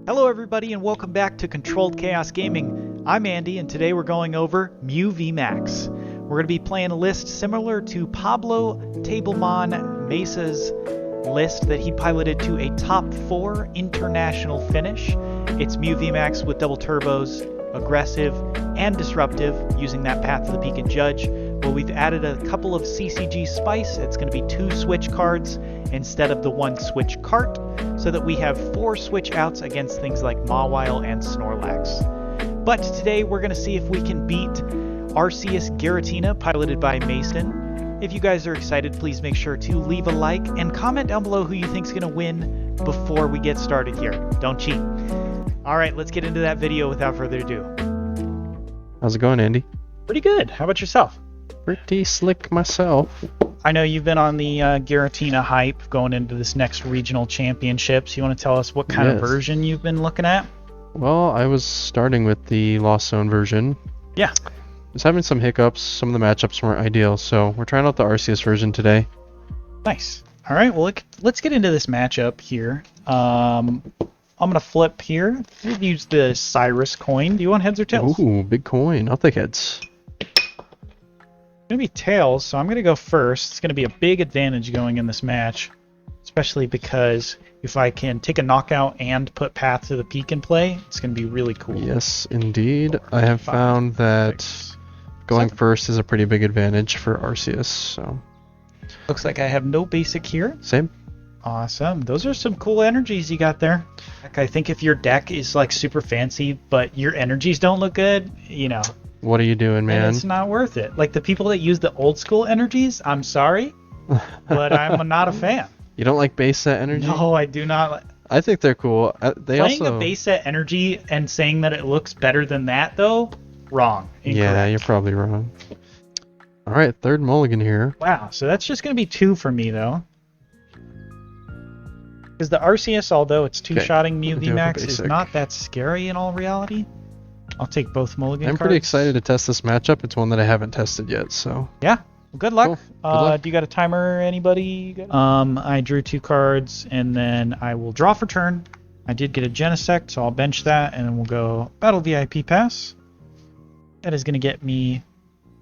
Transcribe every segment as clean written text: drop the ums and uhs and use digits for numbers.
Hello everybody and welcome back to Controlled Chaos Gaming. I'm Andy and today we're going over Mew VMAX. We're going to be playing a list similar to Pablo Mesa's list that he piloted to a top 4 international finish. It's Mew VMAX with double turbos, aggressive, and disruptive, using that Path to the Peak and Judge. Well, we've added a couple of CCG spice. It's going to be 2 switch cards instead of the 1 switch cart, so that we have 4 switch outs against things like Mawile and Snorlax. But today we're going to see if we can beat Arceus Giratina, piloted by Mason. If you guys are excited, please make sure to leave a like and comment down below who you think's going to win before we get started here. Don't cheat. Alright, let's get into that video without further ado. How's it going, Andy? Pretty good. How about yourself? Pretty slick myself. I know you've been on the Giratina hype going into this next regional championships. You want to tell us what kind of version you've been looking at? Well, I was starting with the Lost Zone version. Yeah. Was having some hiccups. Some of the matchups weren't ideal, so we're trying out the Arceus version today. Nice. All right, well, let's get into this matchup here. I'm going to flip here. We'll use the Cyrus coin. Do you want heads or tails? Ooh, big coin. I'll take heads. It's going to be tails, so I'm going to go first. It's going to be a big advantage going in this match, especially because if I can take a knockout and put Path to the Peak in play, it's going to be really cool. Yes, indeed. I have found that going first is a pretty big advantage for Arceus. So looks like I have no basic here. Same. Awesome. Those are some cool energies you got there. I think if your deck is like super fancy, but your energies don't look good, you know. What are you doing, man? It's not worth it. Like the people that use the old school energies, I'm sorry, but I'm not a fan. You don't like base set energy? No, I do not. I think they're cool. Playing a base set energy and saying that it looks better than that, though, wrong. Incorrect. Yeah, you're probably wrong. All right, third mulligan here. Wow, so that's just going to be 2 for me, though. Because the Arceus, although it's 2-shotting Mew VMAX, is not that scary in all reality. I'll take both mulligan cards. I'm pretty excited to test this matchup. It's one that I haven't tested yet, so... Yeah, well, good luck. Cool. Good luck. Do you got a timer, anybody? I drew 2 cards, and then I will draw for turn. I did get a Genesect, so I'll bench that, and then we'll go Battle VIP Pass. That is going to get me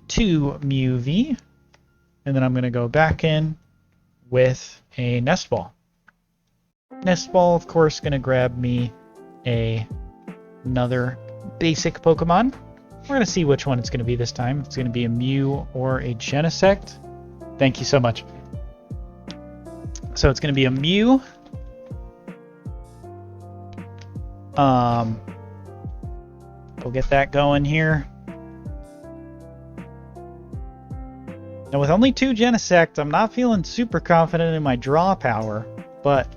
2 Mew V, and then I'm going to go back in with a Nest Ball. Nest Ball, of course, going to grab me another basic Pokemon. We're going to see which one it's going to be this time. It's going to be a Mew or a Genesect. Thank you so much. So it's going to be a Mew. We'll get that going here. Now with only 2 Genesect, I'm not feeling super confident in my draw power, but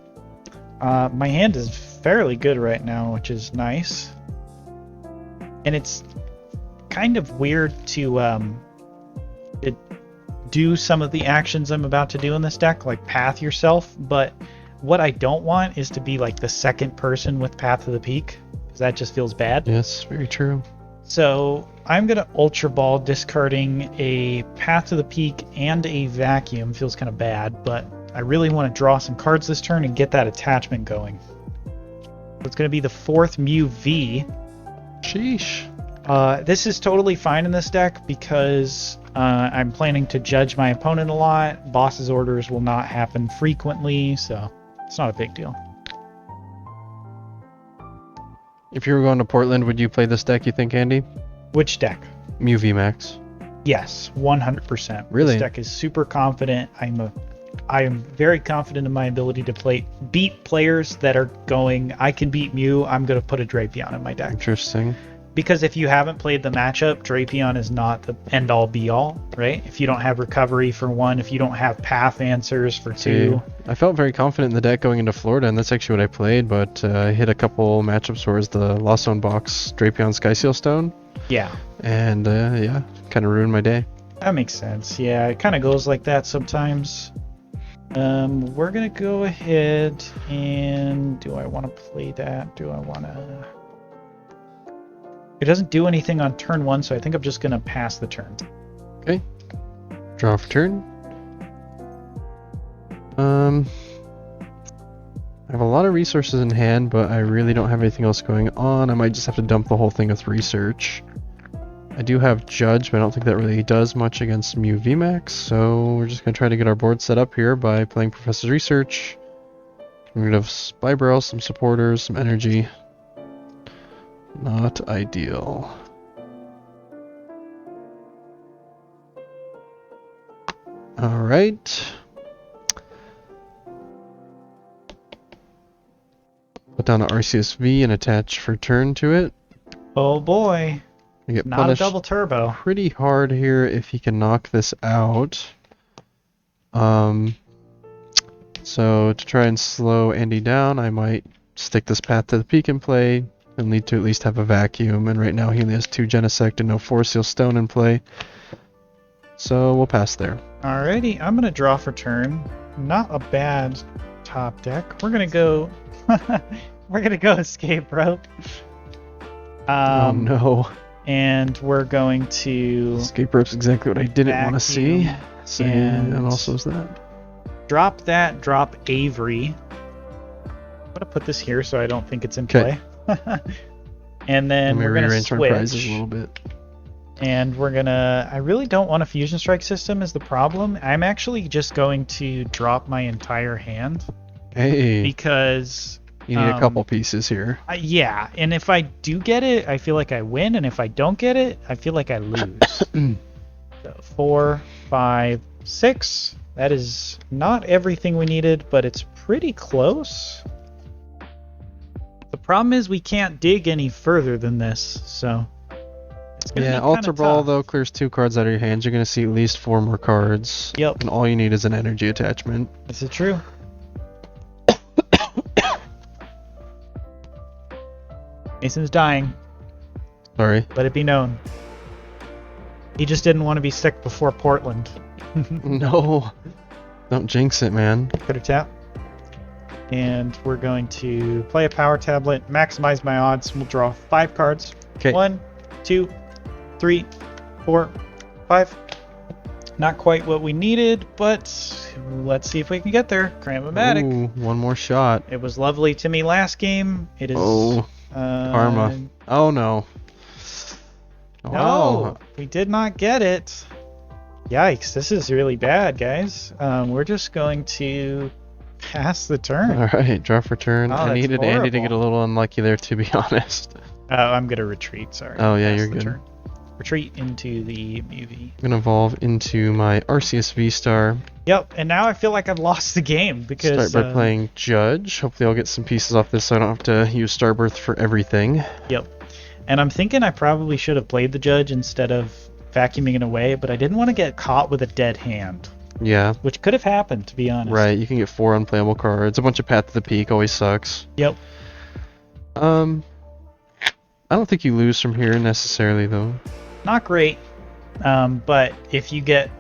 my hand is fairly good right now, which is nice. And it's kind of weird to do some of the actions I'm about to do in this deck, like Path yourself, but what I don't want is to be like the second person with Path to the Peak, because that just feels bad. Yes, very true. So I'm going to Ultra Ball, discarding a Path to the Peak and a Vacuum. Feels kind of bad, but I really want to draw some cards this turn and get that attachment going. So it's going to be the 4th Mew V. Sheesh. This is totally fine in this deck because I'm planning to judge my opponent a lot. Boss's orders will not happen frequently, so it's not a big deal. If you were going to Portland, would you play this deck, you think, Andy? Which deck? Mew VMAX. Yes, 100%. Really? This deck is super confident. I am very confident in my ability to beat players that are going, I can beat Mew, I'm going to put a Drapion in my deck. Interesting. Because if you haven't played the matchup, Drapion is not the end-all be-all, right? If you don't have recovery for 1, if you don't have path answers for 2. I felt very confident in the deck going into Florida, and that's actually what I played, but I hit a couple matchups where it's the Lost Zone box, Drapion Skyseal Stone. Yeah. And yeah, kind of ruined my day. That makes sense. Yeah, it kind of goes like that sometimes. We're going to go ahead and... Do I want to play that? Do I want to... It doesn't do anything on turn 1, so I think I'm just going to pass the turn. Okay. Draw for turn. I have a lot of resources in hand, but I really don't have anything else going on. I might just have to dump the whole thing with research. I do have Judge, but I don't think that really does much against Mew VMAX, so we're just going to try to get our board set up here by playing Professor's Research. We're going to have Spy Barrel, some supporters, some energy. Not ideal. Alright. Put down an Arceus V and attach for turn to it. Oh boy. I get Not a punished double turbo. pretty hard here if he can knock this out. So to try and slow Andy down, I might stick this path to the peak in play and need to at least have a vacuum. And right now he only has 2 Genesect and no Force Seal Stone in play. So we'll pass there. Alrighty, I'm gonna draw for turn. Not a bad top deck. We're gonna go. We're gonna go escape rope. Oh no. And we're going to Escape rope's exactly what I didn't want to see. So, and also is that. Drop that, drop Avery. I'm gonna put this here so I don't think it's in play. And then we're gonna rearrange my prizes switch. a little bit. And we're gonna... I really don't want a Fusion Strike system is the problem. I'm actually just going to drop my entire hand. Hey. Because... You need a couple pieces here. Yeah, and if I do get it, I feel like I win, and if I don't get it, I feel like I lose. So 4, 5, 6. That is not everything we needed, but it's pretty close. The problem is we can't dig any further than this, so... It's gonna be Altar Ball, tough. though, clears 2 cards out of your hands. You're going to see at least 4 more cards. Yep. And all you need is an energy attachment. Is it true? Mason's dying. Sorry. Let it be known. He just didn't want to be sick before Portland. No. Don't jinx it, man. Critter tap. And we're going to play a power tablet, maximize my odds. We'll draw 5 cards. Okay. 1, 2, 3, 4, 5. Not quite what we needed, but let's see if we can get there. Cram-o-matic. Ooh, one more shot. It was lovely to me last game. It is... Karma. Oh no. No, Wow. we did not get it. Yikes, this is really bad, guys. We're just going to pass the turn. Alright, draw for turn. Oh, I that's needed Andy to horrible. get a little unlucky there, to be honest. I'm going to retreat, sorry. Oh, yeah, Pass you're the good. turn. Retreat into the movie. I'm going to evolve into my Arceus VSTAR. Yep, and now I feel like I've lost the game because... Start by playing Judge. Hopefully I'll get some pieces off this so I don't have to use Starbirth for everything. Yep. And I'm thinking I probably should have played the Judge instead of vacuuming it away, but I didn't want to get caught with a dead hand. Yeah. Which could have happened, to be honest. Right, you can get 4 unplayable cards. A bunch of Path to the Peak always sucks. Yep. I don't think you lose from here necessarily, though. Not great. But if you get...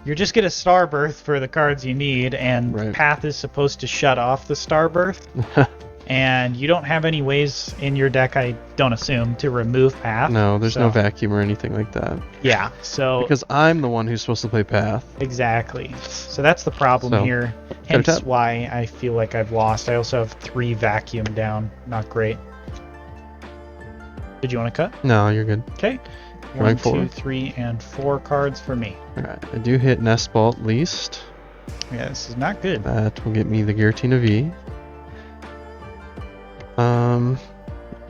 You're just get a Starbirth for the cards you need, and Right. Path is supposed to shut off the Starbirth. And you don't have any ways in your deck, I don't assume, to remove Path. No, there's so, no vacuum or anything like that. Yeah, so... Because I'm the one who's supposed to play Path. Exactly. So that's the problem So, here. cut it Hence up. why I feel like I've lost. I also have 3 vacuum down. Not great. Did you want to cut? No, you're good. Okay. Drawing 1, 4. 2, 3, and 4 cards for me. Alright, I do hit Nest Ball at least. Yeah, this is not good. That will get me the Giratina V.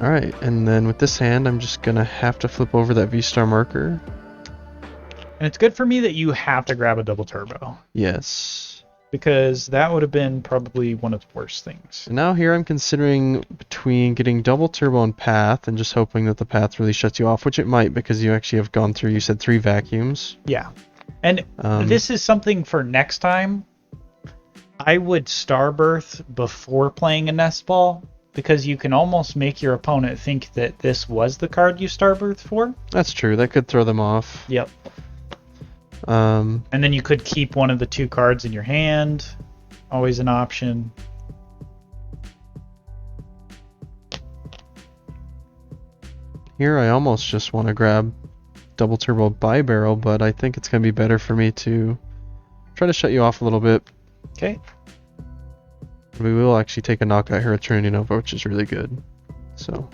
Alright, and then with this hand, I'm just gonna have to flip over that V-Star marker. And it's good for me that you have to grab a double turbo, Yes. because that would have been probably one of the worst things. So now here I'm considering between getting double turbo and Path and just hoping that the Path really shuts you off, which it might because you actually have gone through, you said 3 vacuums. Yeah. And this is something for next time. I would Starbirth before playing a Nest Ball, because you can almost make your opponent think that this was the card you Starbirth for. That's true, that could throw them off. Yep. And then you could keep one of the 2 cards in your hand. Always an option. Here I almost just want to grab double turbo bi-barrel, but I think it's going to be better for me to try to shut you off a little bit. Okay. We will actually take a knockout here at Trinity Nova, which is really good. So,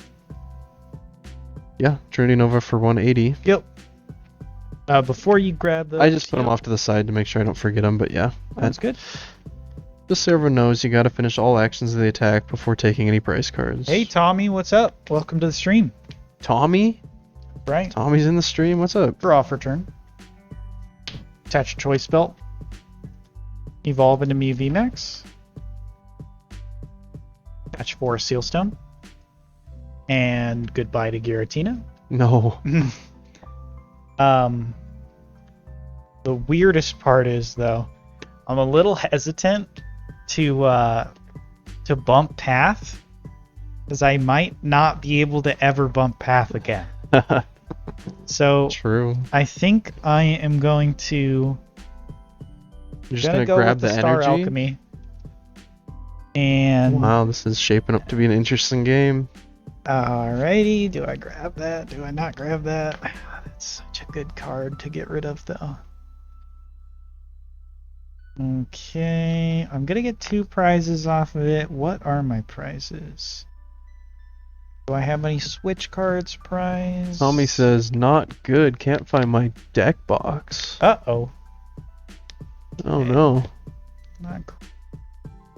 yeah, Trinity Nova for 180. Yep. Before you grab the... I just put them off to the side to make sure I don't forget them, but yeah. That's good. Just so everyone knows, you gotta finish all actions of the attack before taking any prize cards. Hey, Tommy, what's up? Welcome to the stream. Tommy? Right. Tommy's in the stream, what's up? Draw for turn. Attach a choice belt. Evolve into Mew VMAX. Attach 4 Sealstone. And goodbye to Giratina. No. The weirdest part is, though, I'm a little hesitant to bump Path, because I might not be able to ever bump Path again. So True. I think I am going to... You're just gonna grab the Star energy? Alchemy. And... Wow, this is shaping up to be an interesting game. Alrighty, do I grab that? Do I not grab that? That's such a good card to get rid of, though. Okay, I'm gonna get 2 prizes off of it. What are my prizes? Do I have any Switch cards prize? Tommy says, not good, can't find my deck box. Uh-oh. Oh no. Not cool.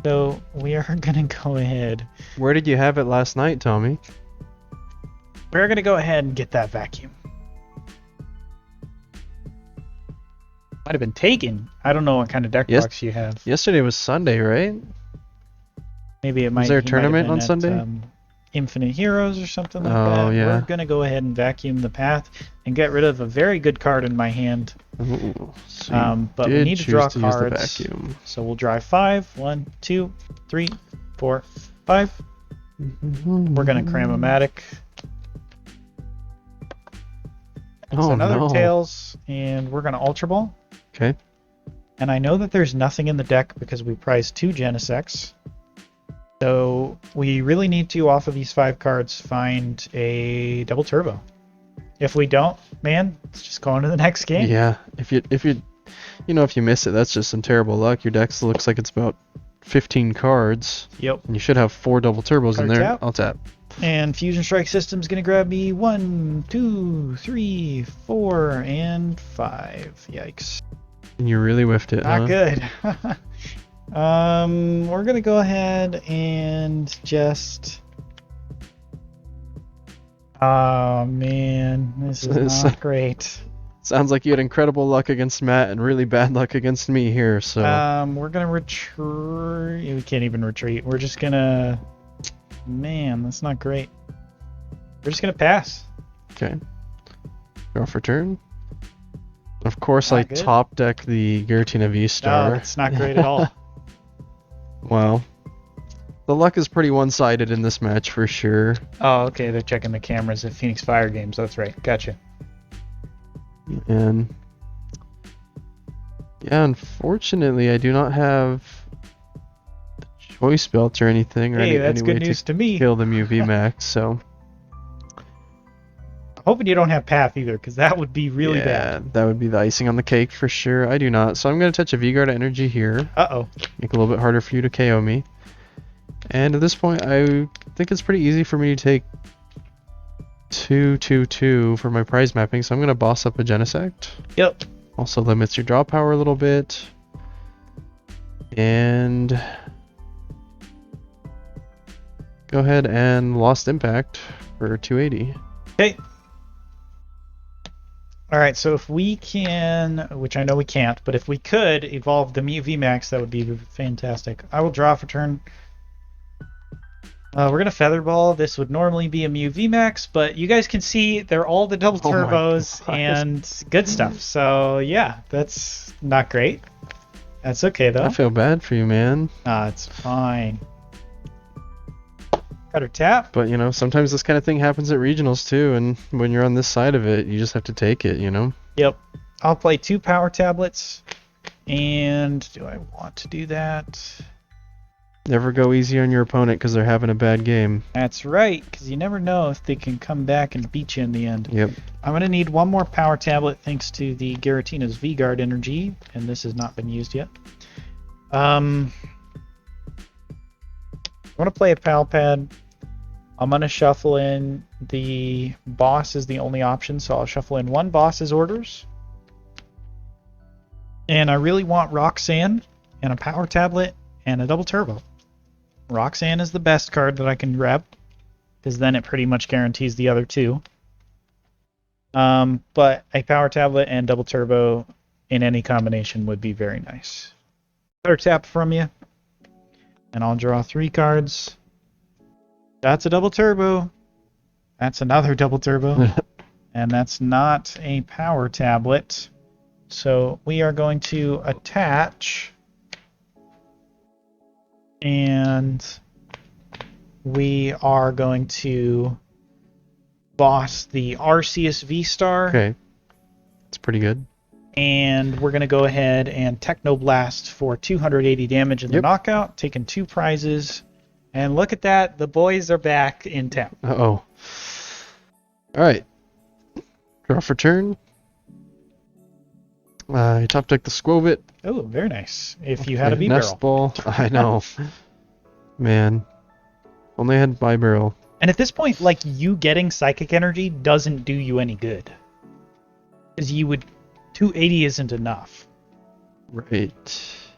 So, we are gonna go ahead. Where did you have it last night, Tommy? We're gonna go ahead and get that vacuum. Might have been taken. I don't know what kind of deck box you have. Yesterday was Sunday, right? Maybe it might. Was there a he might have tournament been on at, Sunday? Infinite Heroes or something like Oh, that. yeah. We're gonna go ahead and vacuum the Path and get rid of a very good card in my hand. Ooh, so But we need to draw choose to use the cards. vacuum. So we'll draw 5. 1, 2, 3, 4, 5. We're gonna Cram-O-Matic. Oh, another no. Tails, and we're gonna Ultra Ball. Okay. And I know that there's nothing in the deck because we prized 2 Genesects. So we really need to, off of these 5 cards, find a double turbo. If we don't, man, it's just going to the next game. Yeah, if you miss it, that's just some terrible luck. Your deck looks like it's about 15 cards. Yep. And you should have 4 double turbos in Card there. tap. I'll tap. And Fusion Strike System's gonna grab me 1, 2, 3, 4, and 5. Yikes. And you really whiffed it, Not huh? good. We're gonna go ahead and just... Oh man, this is not great. Sounds like you had incredible luck against Matt and really bad luck against me here, so... We're gonna retreat. We can't even retreat. We're just gonna... Man, that's not great. We're just gonna pass. Okay. Draw for turn. Of course, Not I good. top deck the Giratina VSTAR. No, it's not great at all. Wow. The luck is pretty one-sided in this match for sure. Oh, okay, they're checking the cameras at Phoenix Fire Games. That's right. Gotcha. And yeah, unfortunately, I do not have the choice belt or anything, or Hey, any that's way good news to me. kill the Mew VMAX. So Hoping you don't have Path either, because that would be really yeah, bad. that would be the icing on the cake for sure. I do not, so I'm gonna touch a V-Guard energy here. Uh-oh. Make it a little bit harder for you to KO me. And at this point, I think it's pretty easy for me to take 2/2/2 for my prize mapping, so I'm gonna boss up a Genesect. Yep. Also limits your draw power a little bit. And go ahead and Lost Impact for 280. Okay. Alright, so if we can, which I know we can't, but if we could evolve the Mew VMAX, that would be fantastic. I will draw for turn. We're going to Featherball. This would normally be a Mew VMAX, but you guys can see they're all the double Oh my turbos God. and good stuff. So, yeah, that's not great. That's okay, though. I feel bad for you, man. It's fine. Got her tap. But, you know, sometimes this kind of thing happens at regionals, too, and when you're on this side of it, you just have to take it, you know? Yep. I'll play 2 power tablets. And do I want to do that? Never go easy on your opponent because they're having a bad game. That's right, because you never know if they can come back and beat you in the end. Yep. I'm going to need 1 more power tablet thanks to the Giratina's V-Guard energy, and this has not been used yet. want to play a pal pad. I'm going to shuffle in the boss is the only option, so I'll shuffle in one boss's orders. And I really want Roxanne and a power tablet and a double turbo. Roxanne is the best card that I can grab, because then it pretty much guarantees the other two. But a power tablet and double turbo in any combination would be very nice. Better tap from you, and I'll draw 3 cards. That's a double turbo. That's another double turbo. And that's not a power tablet. So we are going to attach, and we are going to boss the Arceus VSTAR. Okay. That's pretty good. And we're going to go ahead and Technoblast for 280 damage in the knockout, taking 2 prizes. And look at that, the boys are back in town. Uh-oh. Alright. Draw for turn. You top deck the Squovit. Oh, very nice. If you had a B Nest barrel. Ball. I know. Man. Only had Bye Barrel. And at this point, like, you getting Psychic Energy doesn't do you any good. Because you would... 280 isn't enough. Right.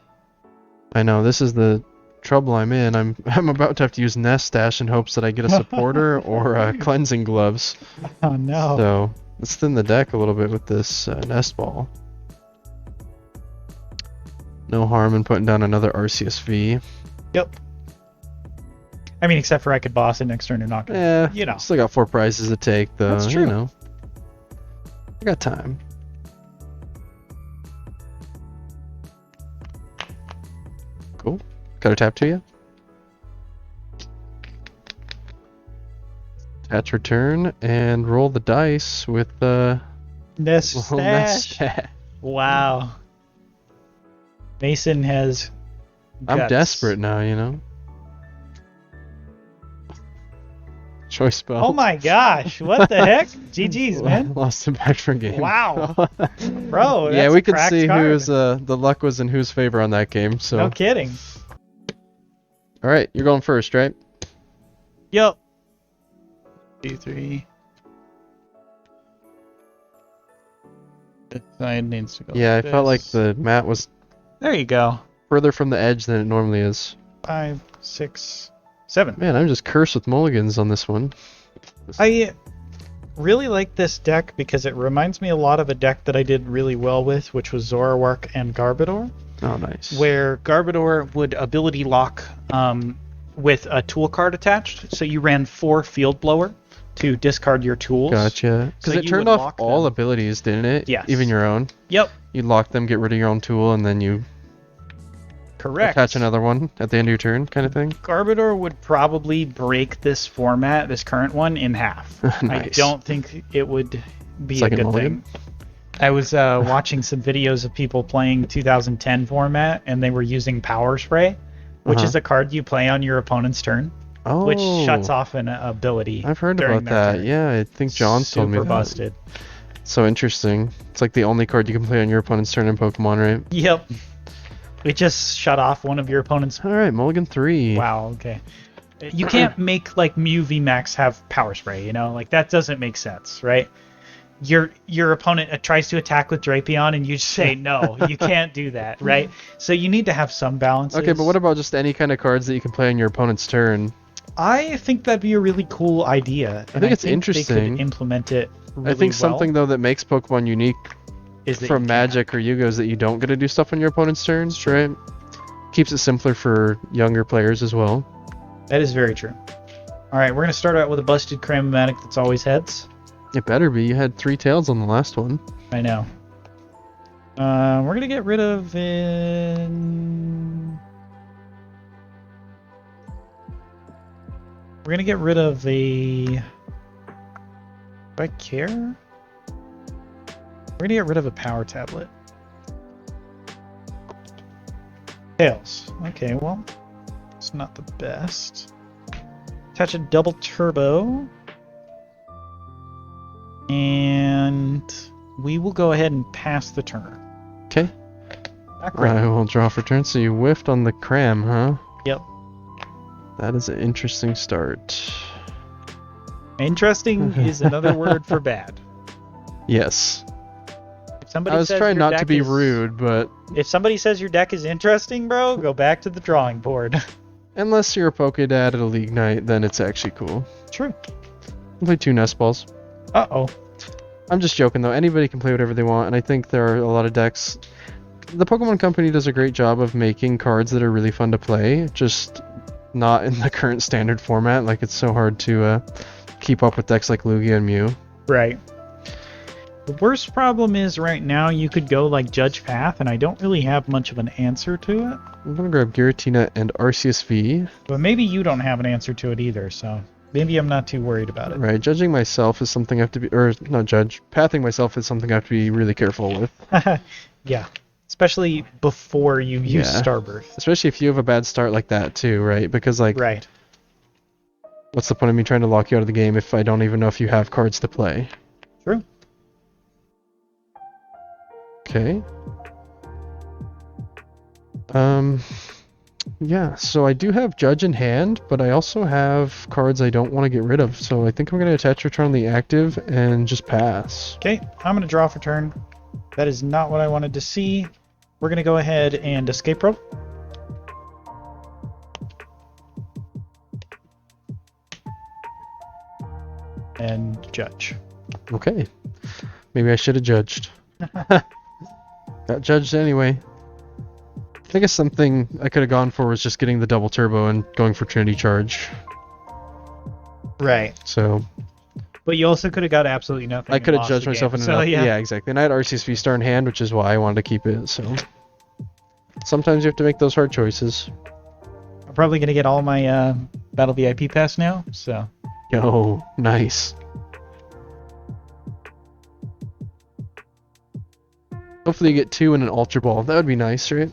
I know, this is the trouble I'm in. I'm about to have to use Nest Stash in hopes that I get a supporter or cleansing gloves. Oh no. So let's thin the deck a little bit with this Nest Ball. No harm in putting down another Arceus V. Yep. I mean, except for I could boss it next turn and knock it. Yeah, you know. Still got 4 prizes to take, though. That's true. You know, I got time. Cool. Got a tap to you. Attach return and roll the dice with Nest little Stash. Stash. Wow. Mason has I'm guts. desperate now, you know. Choice spell. Oh my gosh, what the heck? GG's, man. Lost him back for game. Wow. Bro, that's yeah, a we could cracked see card. who's the luck was in whose favor on that game. So. No kidding. All right, you're going first, right? Yep. 2, 3. This side needs to go. Yeah, like I felt like this. the mat was There you go. further from the edge than it normally is. 5, 6, 7. Man, I'm just cursed with mulligans on this one. I really like this deck because it reminds me a lot of a deck that I did really well with, which was Zoroark and Garbodor. Oh, nice. Where Garbodor would ability lock with a tool card attached. So you ran 4 Field Blower to discard your tools. Gotcha. Because So it you turned would off lock all them. abilities, didn't it? Yes. Even your own. Yep. You lock them, get rid of your own tool, and then you Correct. attach another one at the end of your turn, kind of thing. Garbodor would probably break this format, this current one, in half. I Nice. don't think it would be Second a good mulligan? thing. I was watching some videos of people playing 2010 format, and they were using Power Spray, which is a card you play on your opponent's turn, Oh. which shuts off an ability. I've heard during about their that. turn. Yeah, I think John's told me Super that. busted. So interesting. It's like the only card you can play on your opponent's turn in Pokemon, right? Yep. It just shut off one of your opponent's. All right, mulligan 3. Wow. Okay. You can't make like Mew VMAX have Power Spray. You know, like that doesn't make sense, right? Your opponent tries to attack with Drapion, and you just say no, you can't do that, right? So you need to have some balance. Okay, but what about just any kind of cards that you can play on your opponent's turn? I think that'd be a really cool idea. I think it's They interesting. could implement it really I think well. something though that makes Pokemon unique Is that from you Magic or Yu-Gi-Oh is that you don't get to do stuff on your opponent's turns, right? Keeps it simpler for younger players as well. That is very true. All right, we're gonna start out with a busted Cramomatic that's always heads. It better be. You had 3 tails on the last one. I know. We're gonna get rid of We're gonna get rid of a. Do I care? We're gonna get rid of a power tablet. Tails. Okay, well, it's not the best. Attach a double turbo. And we will go ahead and pass the turn. Okay. Back right. I will draw for turn. So you whiffed on the cram, huh? Yep. That is an interesting start. Interesting is another word for bad. Yes. If somebody I was says trying your not to deck be is- rude, but If somebody says your deck is interesting, bro, go back to the drawing board. unless you're a Pokédad at a league night, then it's actually cool. True. I'll play 2 Nest Balls. Uh-oh. I'm just joking though. Anybody can play whatever they want, and I think there are a lot of decks. The Pokemon Company does a great job of making cards that are really fun to play, just not in the current standard format. Like, it's so hard to keep up with decks like Lugia and Mew. Right. The worst problem is right now you could go like Judge Path, and I don't really have much of an answer to it. I'm gonna grab Giratina and Arceus V. But maybe you don't have an answer to it either, so maybe I'm not too worried about it. Right, judging myself is something I have to be, or not judge, pathing myself is something I have to be really careful with. Yeah. Especially before you use Yeah. Starbirth. Especially if you have a bad start like that too, right? Because like, Right. what's the point of me trying to lock you out of the game if I don't even know if you have cards to play? True. Okay. Yeah, so I do have Judge in hand, but I also have cards I don't want to get rid of, so I think I'm going to attach Return on the Active and just pass. Okay, I'm going to draw for turn. That is not what I wanted to see. We're going to go ahead and escape rope. And judge. Okay. Maybe I should have judged. Got judged anyway. I guess something I could have gone for was just getting the double turbo and going for Trinity Charge. Right. So But you also could have got absolutely nothing. I and could have lost judged the myself game. in So, enough. yeah. Yeah, exactly. And I had Arceus VSTAR in hand, which is why I wanted to keep it. So sometimes you have to make those hard choices. I'm probably going to get all my Battle VIP pass now, so... Yo, nice. Hopefully you get 2 in an Ultra Ball. That would be nice, right?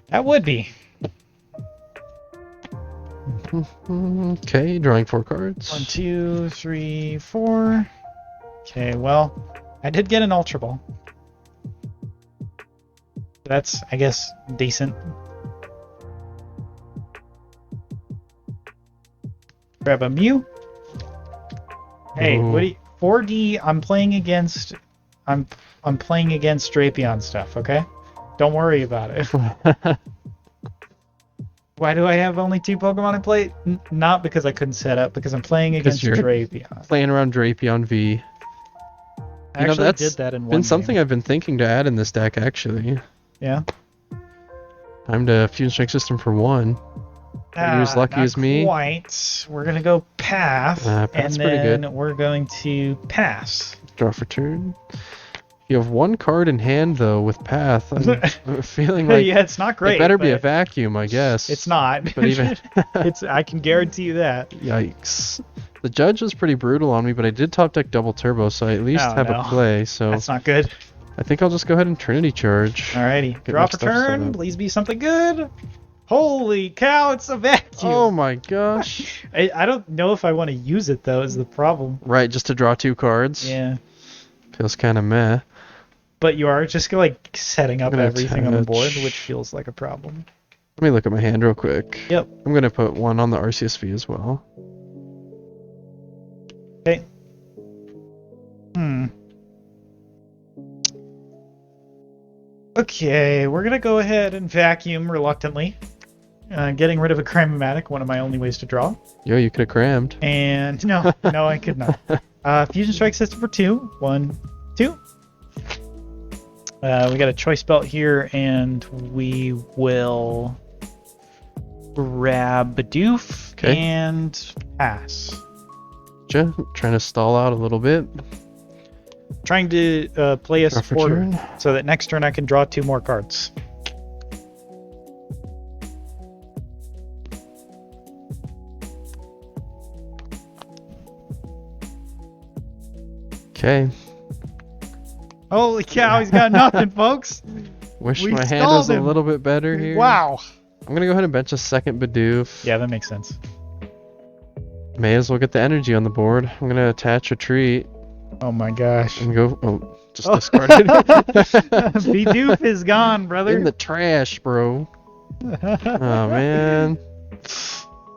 That would be. Okay, drawing 4 cards. 1, 2, 3, 4. Okay, well, I did get an Ultra Ball. That's, I guess, decent. Grab a Mew. Hey, Ooh. what do you, 4D? I'm playing against. I'm playing against Drapion stuff. Okay, don't worry about it. Why do I have only 2 Pokemon in play? Not because I couldn't set up, because I'm playing against you're Drapion. Playing around Drapion V. I actually that's did that in one been something game. I've been thinking to add in this deck, actually. Yeah. Time to Fusion Strike System for 1. Are you as lucky not as me? Quite. We're gonna go Path, Path's and pretty then good. we're going to pass. Draw for turn. You have 1 card in hand, though, with Path. I'm feeling like Yeah, it's not great. it better be a but vacuum, I guess. It's not. But even... It's. I can guarantee you that. Yikes. The judge was pretty brutal on me, but I did top deck double turbo, so I at least Oh, have no. a play, so That's not good. I think I'll just go ahead and Trinity Charge. Alrighty. Get Draw my for stuff set turn. up. Please be something good. Holy cow! It's a vacuum. Oh my gosh. I don't know if I want to use it though. Is the problem? Right, just to draw 2 cards. Yeah. Feels kind of meh. But you are just like setting up I'm gonna everything on the board, attach- which feels like a problem. Let me look at my hand real quick. Yep. I'm going to put 1 on the Arceus V as well. Okay. Okay, we're gonna go ahead and vacuum reluctantly. Getting rid of a Crymomatic, one of my only ways to draw. Yo, you could have crammed. And no, I could not. Fusion Strike System for 2. 1, 2. We got a choice belt here, and we will grab Bidoof Okay. and pass. Trying to stall out a little bit. Trying to play a Draw for supporter turn. so that next turn I can draw 2 more cards. Okay. Holy cow, he's got nothing, folks. Wish We my hand stalled was a him. little bit better here. Wow. I'm going to go ahead and bench a second Bidoof. Yeah, that makes sense. May as well get the energy on the board. I'm going to attach Retreat Oh my gosh. and go... Oh, just discarded. Bidoof is gone, brother. In the trash, bro. Oh, man.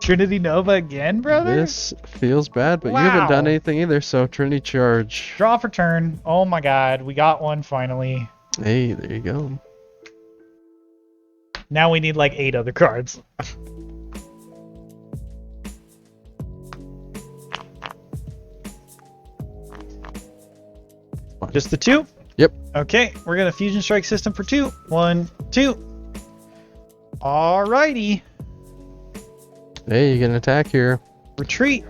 Trinity Nova again, brother? This feels bad, but you Wow. haven't done anything either, so Trinity Charge. Draw for turn. Oh my god, we got one finally. Hey, there you go. Now we need like 8 other cards. Just the 2? Yep. Okay, we're gonna Fusion Strike system for 2. 1, 2. Alrighty. Hey, you get an attack here. Retreat.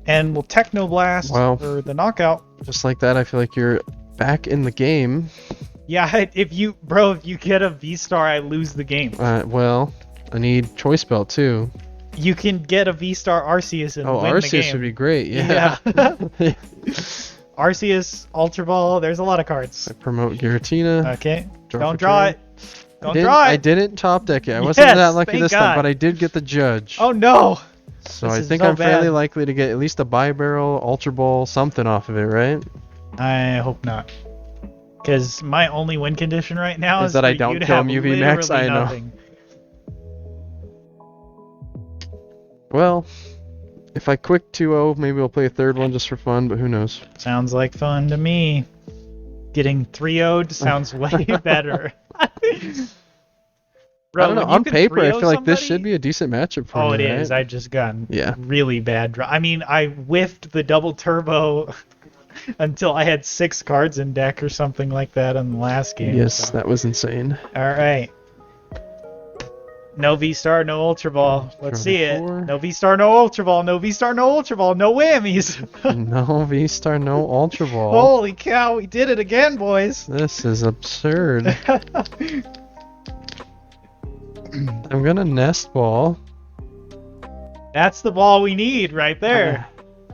And we'll Techno Blast Wow. for the knockout. Just like that, I feel like you're back in the game. Yeah, if you get a V-Star, I lose the game. Well, I need Choice Belt too. You can get a V-Star Arceus and win the Arceus game. would be great, yeah. Arceus, Ultra Ball, there's a lot of cards. I promote Giratina. Okay, Draw don't for draw turn. it. Don't draw it. I didn't top deck it. I wasn't Yes, that lucky thank this God. time, but I did get the Judge. Oh no! So This I is think so I'm fairly bad. likely to get at least a Bi-Barrel, Ultra Ball, something off of it, right? I hope not. Because my only win condition right now Is is that I for don't you to kill have Mew VMAX? literally I know. nothing. Well, if I quick 2-0, maybe we'll play a third one just for fun, but who knows? Sounds like fun to me. Getting 3-0'd sounds way better. Bro, I don't know. when you On can paper, I 3-0 feel like this somebody- should be a decent matchup for Oh, me, it is. right? I just got Yeah. really bad draw. I mean, I whiffed the double turbo until I had 6 cards in deck or something like that in the last game. Yes, so. that was insane. All right. No V-Star, no Ultra Ball. Let's Draw see the it. 4. No V-Star, no Ultra Ball. No V-Star, no Ultra Ball. No whammies. No V-Star, no Ultra Ball. Holy cow, we did it again, boys. This is absurd. I'm gonna Nest Ball. That's the ball we need right there.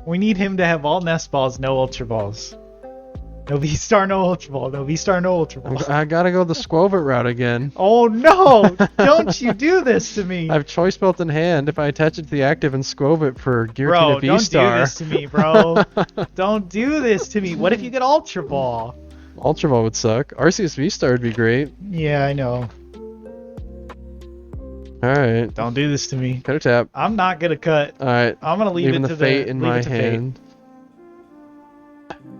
We need him to have all Nest Balls, no Ultra Balls. No V-Star, no Ultra Ball. No V-Star, no Ultra Ball. I gotta go the Squovit route again. Oh no! Don't you do this to me. I have Choice Belt in hand. If I attach it to the active and Squovit for Bro, Giratina don't do VSTAR. this to me, bro. Don't do this to me. What if you get Ultra Ball? Ultra Ball would suck. Arceus VSTAR would be great. Yeah, I know. Alright. Don't do this to me. Cut or tap. I'm not gonna cut. Alright. I'm gonna leave Leaving it the to fate the in leave my it to fate. hand.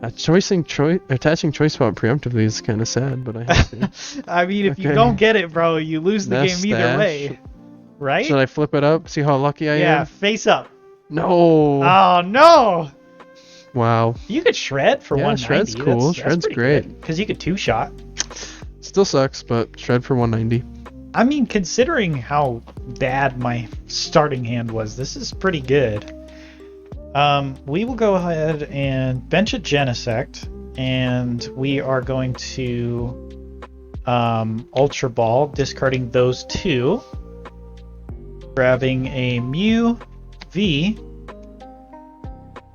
Attaching Choice Belt preemptively is kind of sad, but I have to. I mean, if you Okay. don't get it, bro, you lose the Nest game either Stash. way. Right? Should I flip it up? See how lucky I Yeah, am? face up. No! Oh no! Wow. You could shred for Yeah, 190. shred's cool. Shred's great. Because you could 2-shot. Still sucks, but shred for 190. I mean, considering how bad my starting hand was, this is pretty good. We will go ahead and bench a Genesect, and we are going to Ultra Ball, discarding those 2, grabbing a Mew V,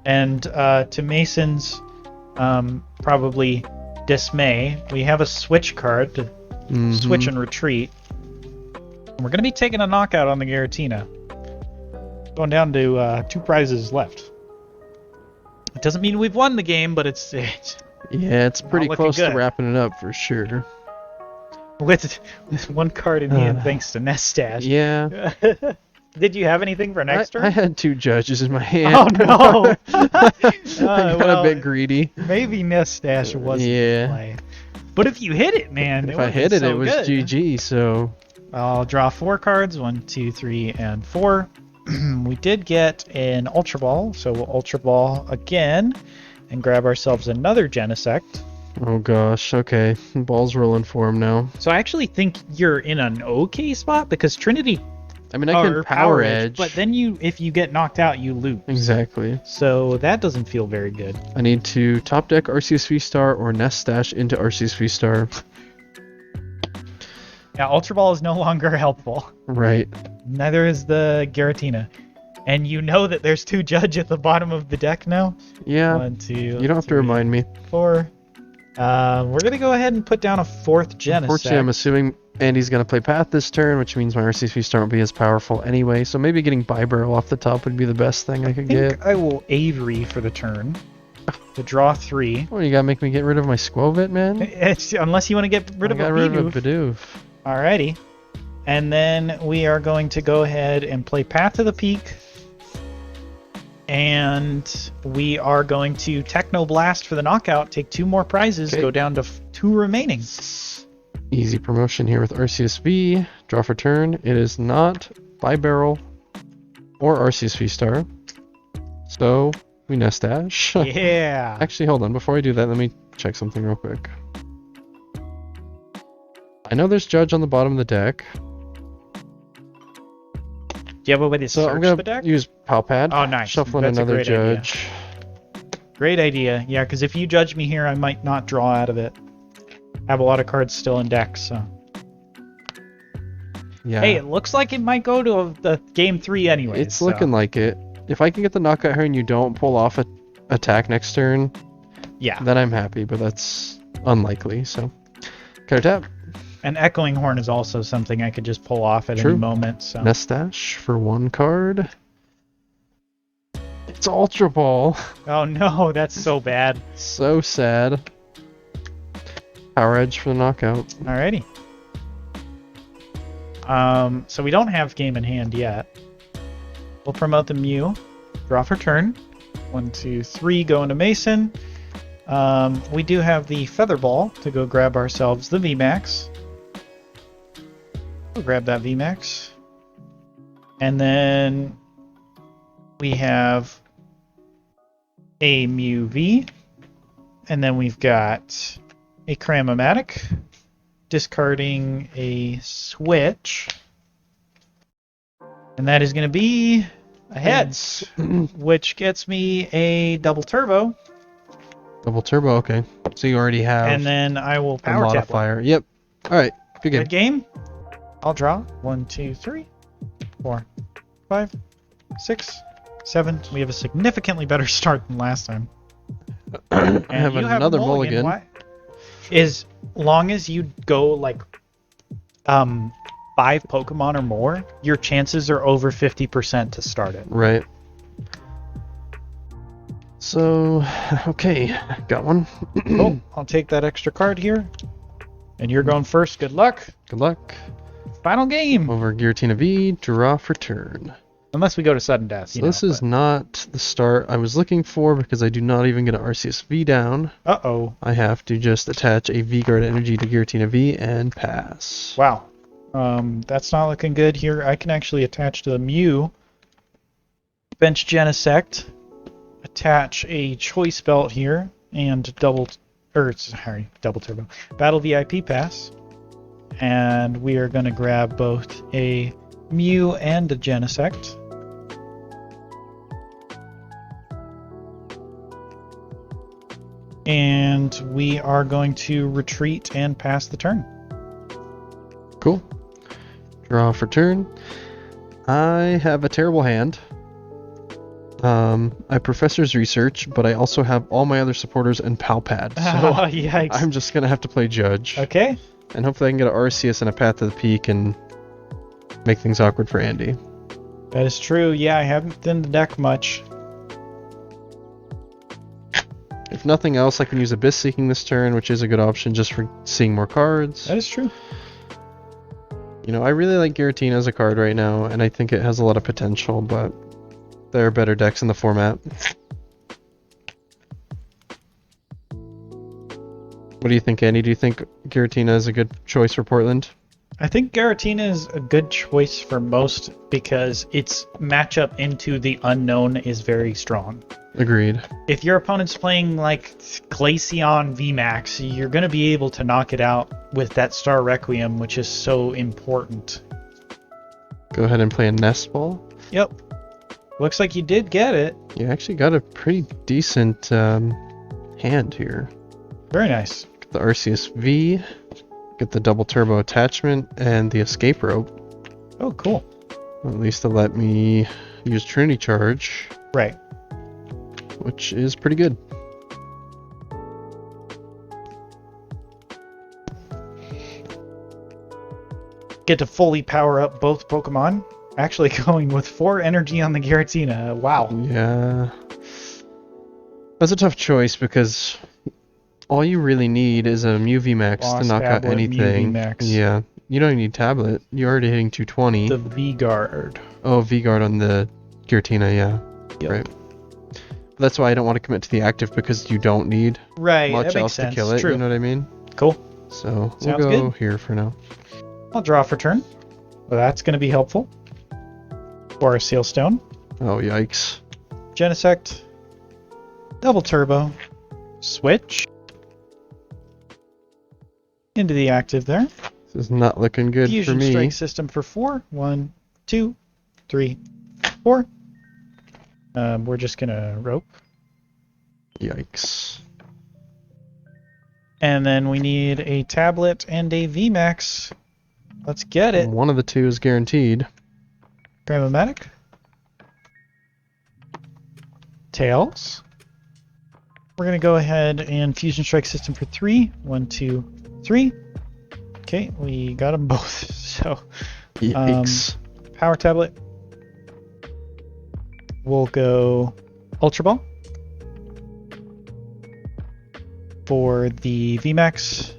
and to Mason's probably dismay, we have a switch card to switch and retreat. We're going to be taking a knockout on the Giratina. Going down to 2 prizes left. It doesn't mean we've won the game, but it's Yeah, it's pretty looking close to good. wrapping it up for sure. with 1 card in hand thanks to Nest Stash. Yeah. Did you have anything for next turn? I had 2 judges in my hand. Oh no! I got well, a bit greedy. Maybe Nest Stash wasn't Yeah. in play. But if you hit it, man, If I hit it, so it was good. GG, so... I'll draw 4 cards, 1, 2, 3, and 4. We did get an Ultra Ball, so we'll Ultra Ball again and grab ourselves another Genesect. Oh gosh, okay. Ball's rolling for him now. So I actually think you're in an okay spot because Trinity I mean, I or can Power Edge. but then if you get knocked out, you lose. Exactly. So that doesn't feel very good. I need to top deck Arceus VSTAR or Nest Stash into Arceus VSTAR. Yeah, Ultra Ball is no longer helpful. Right. Neither is the Giratina. And you know that there's 2 Judge at the bottom of the deck now. Yeah. 1, 2. You don't have to 3, remind me. 4. We're gonna go ahead and put down a 4th Genesect. Unfortunately, I'm assuming Andy's going to play Path this turn, which means my Arceus VSTAR won't be as powerful anyway. So maybe getting Bi-Barrel off the top would be the best thing I could I get. think I will Avery for the turn to draw 3. Oh, you got to make me get rid of my Squovit, man? Unless you want to get rid of I a got rid Bidoof. of a Bidoof. Alrighty. And then we are going to go ahead and play Path to the Peak. And we are going to Techno Blast for the knockout, take 2 more prizes, go down to 2 remaining. Easy promotion here with Arceus V. Draw for turn. It is not Bi-Barrel or Arceus VSTAR. So we nest dash. Yeah. Actually, hold on. Before I do that, let me check something real quick. I know there's Judge on the bottom of the deck. Do you have a way to So I'm search going the deck? to use Palpad. Oh, nice. Shuffle in That's a another great Judge. Great idea. Yeah, because if you judge me here, I might not draw out of it. I have a lot of cards still in decks, so. Yeah. Hey, it looks like it might go to the game 3 anyway. It's looking like it. If I can get the knockout here and you don't pull off an attack next turn, yeah, then I'm happy, but that's unlikely, so. Counter tap. An Echoing Horn is also something I could just pull off at any moment. So. Nest dash for 1 card. It's Ultra Ball. Oh no, that's so bad. So sad. Power Edge for the knockout. Alrighty. So we don't have game in hand yet. We'll promote the Mew. Draw for turn. 1, 2, 3 go into Mason. We do have the Feather Ball to go grab ourselves the VMAX. We'll grab that VMAX. And then we have a Mew V. And then we've got a Cram-O-Matic. Discarding a Switch. And that is going to be a Heads, which gets me a Double Turbo. Double Turbo, okay. So you already have And then I will the Power Tap. modifier. Yep. Alright, good game. Good game. I'll draw. 1, 2, 3, 4, 5, 6, 7. We have a significantly better start than last time. I have you another a mulligan. Why? As long as you go like 5 Pokemon or more, your chances are over 50% to start it. Right. So, okay, got one. Cool. I'll take that extra card here. And you're going first. Good luck. Good luck. Final game. Over Giratina V, draw for turn. Unless we go to sudden death. So this is not the start I was looking for because I do not even get an Arceus V down. Uh-oh. I have to just attach a V-Guard energy to Giratina V and pass. Wow. That's not looking good here. I can actually attach to the Mew. Bench Genesect. Attach a Choice Belt here. And double turbo. Battle VIP Pass. And we are going to grab both a Mew and a Genesect. And we are going to retreat and pass the turn. Cool. Draw for turn. I have a terrible hand. I Professor's Research, but I also have all my other supporters and Palpad. So Yikes. I'm just going to have to play Judge. Okay. And hopefully I can get an Arceus and a Path to the Peak and make things awkward for Andy. That is true. Yeah, I haven't thinned the deck much. If nothing else, I can use Abyss Seeking this turn, which is a good option just for seeing more cards. That is true. You know, I really like Giratina as a card right now, and I think it has a lot of potential, but there are better decks in the format. What do you think, Andy? Do you think Giratina is a good choice for Portland? I think Giratina is a good choice for most because its matchup into the unknown is very strong. Agreed. If your opponent's playing like Glaceon VMAX, you're going to be able to knock it out with that Star Requiem, which is so important. Go ahead and play a Nest Ball. Yep. Looks like you did get it. You actually got a pretty decent hand here. Very nice. Get the Arceus V, get the double turbo attachment, and the escape rope. Oh, cool. At least to let me use Trinity Charge. Right. Which is pretty good. Get to fully power up both Pokemon. Actually going with 4 energy on the Giratina. Wow. Yeah. That's a tough choice because all you really need is a Mew VMAX to knock out anything. Mew VMAX. Yeah. You don't need tablet. You're already hitting 220. The V-Guard. Oh, V-Guard on the Giratina, yeah. Yep. Right. That's why I don't want to commit to the active, because you don't need much else to kill it. True. You know what I mean? Cool. So Sounds we'll go good. here for now. I'll draw for turn. Well, that's going to be helpful. Or a Seal Stone. Oh, yikes. Genesect. Double Turbo. Switch. Into the active there. This is not looking good Fusion for me. Strike System for 4. 1, 2, 3, 4. We're just going to rope. Yikes. And then we need a tablet and a VMAX. Let's get it. One of the two is guaranteed. Gramomatic. Tails. We're going to go ahead and Fusion Strike System for 3. 1, 2, 3. Okay, we got them both. So, Yikes. Power Tablet. We'll go Ultra Ball for the VMAX.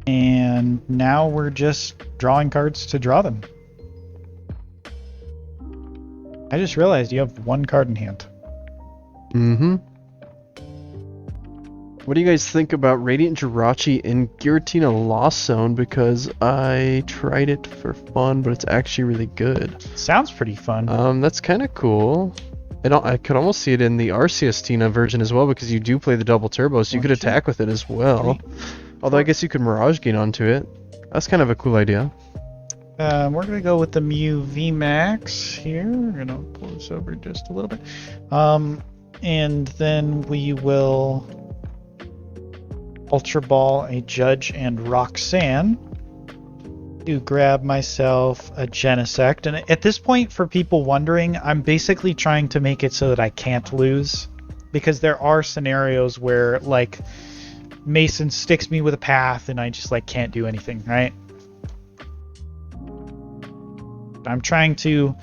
And now we're just drawing cards to draw them. I just realized you have one card in hand. Mm-hmm. What do you guys think about Radiant Jirachi in Giratina Lost Zone? Because I tried it for fun, but it's actually really good. Sounds pretty fun. That's kind of cool. I could almost see it in the Arceus Tina version as well, because you do play the double turbo, so you could attack with it as well. Although I guess you could Mirage Gain onto it. That's kind of a cool idea. We're going to go with the Mew VMAX here. We're going to pull this over just a little bit. And then we will Ultra Ball a Judge and Roxanne to grab myself a Genesect. And at this point, for people wondering, I'm basically trying to make it so that I can't lose. Because there are scenarios where, like, Mason sticks me with a path and I just, like, can't do anything, right? I'm trying to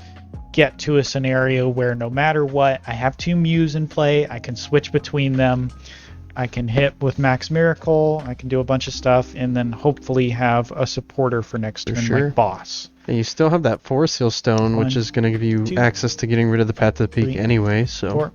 get to a scenario where no matter what, I have two Mews in play. I can switch between them. I can hit with Max Miracle. I can do a bunch of stuff, and then hopefully have a supporter for next turn, like Boss. And you still have that Forest Seal Stone, which is going to give you 2, access to getting rid of the Path to the Peak 3, anyway. So 4,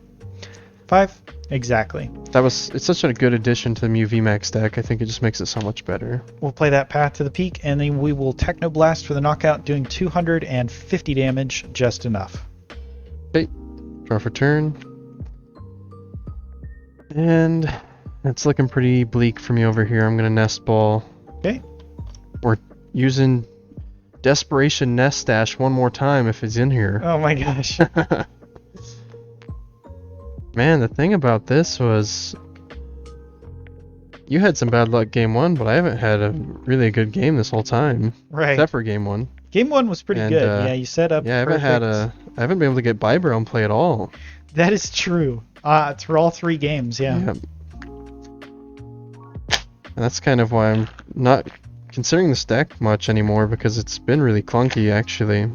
5. Exactly. It's such a good addition to the Mew VMAX deck. I think it just makes it so much better. We'll play that Path to the Peak, and then we will Techno Blast for the knockout, doing 250 damage, just enough. Okay, draw for turn. And it's looking pretty bleak for me over here. I'm going to Nest Ball. Okay. We're using Desperation Nest Stash one more time if it's in here. Oh my gosh. Man, the thing about this was you had some bad luck game one, but I haven't had a really good game this whole time. Right. Except for game one. Game one was pretty good. Yeah, you set up. Yeah, I haven't been able to get Bybro play at all. That is true. Through all 3 games, yeah. And that's kind of why I'm not considering this deck much anymore, because it's been really clunky, actually.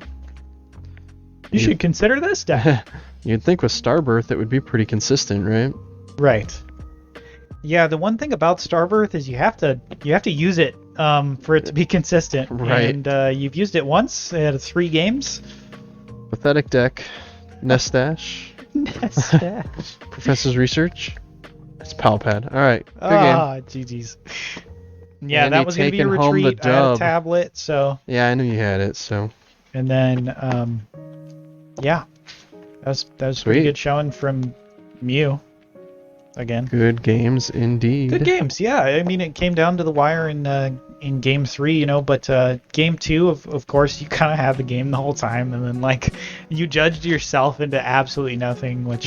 You should consider this deck. You'd think with Starbirth it would be pretty consistent, right? Right. Yeah, the one thing about Starbirth is you have to use it for it to be consistent. Right. And you've used it once out of 3 games. Pathetic deck. Nestash. Nestash. Professor's Research. It's Palpad. Alright, good game. GG's. Yeah, And that was going to be a retreat. I had a tablet, so... Yeah, I knew you had it, so... And then, yeah. That was pretty good showing from Mew. Again. Good games indeed. Good games, yeah. I mean, it came down to the wire in game 3, you know, but game 2, of course, you kind of had the game the whole time, and then, like, you judged yourself into absolutely nothing, which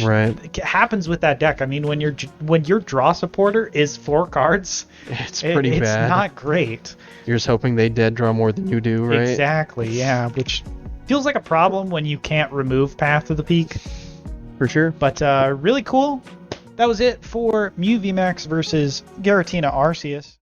happens with that deck. I mean, when your draw supporter is 4 cards, it's pretty bad. It's not great. You're just hoping they dead draw more than you do, right? Exactly, yeah, which feels like a problem when you can't remove Path to the Peak. For sure. But really cool. That was it for Mew VMAX versus Giratina Arceus.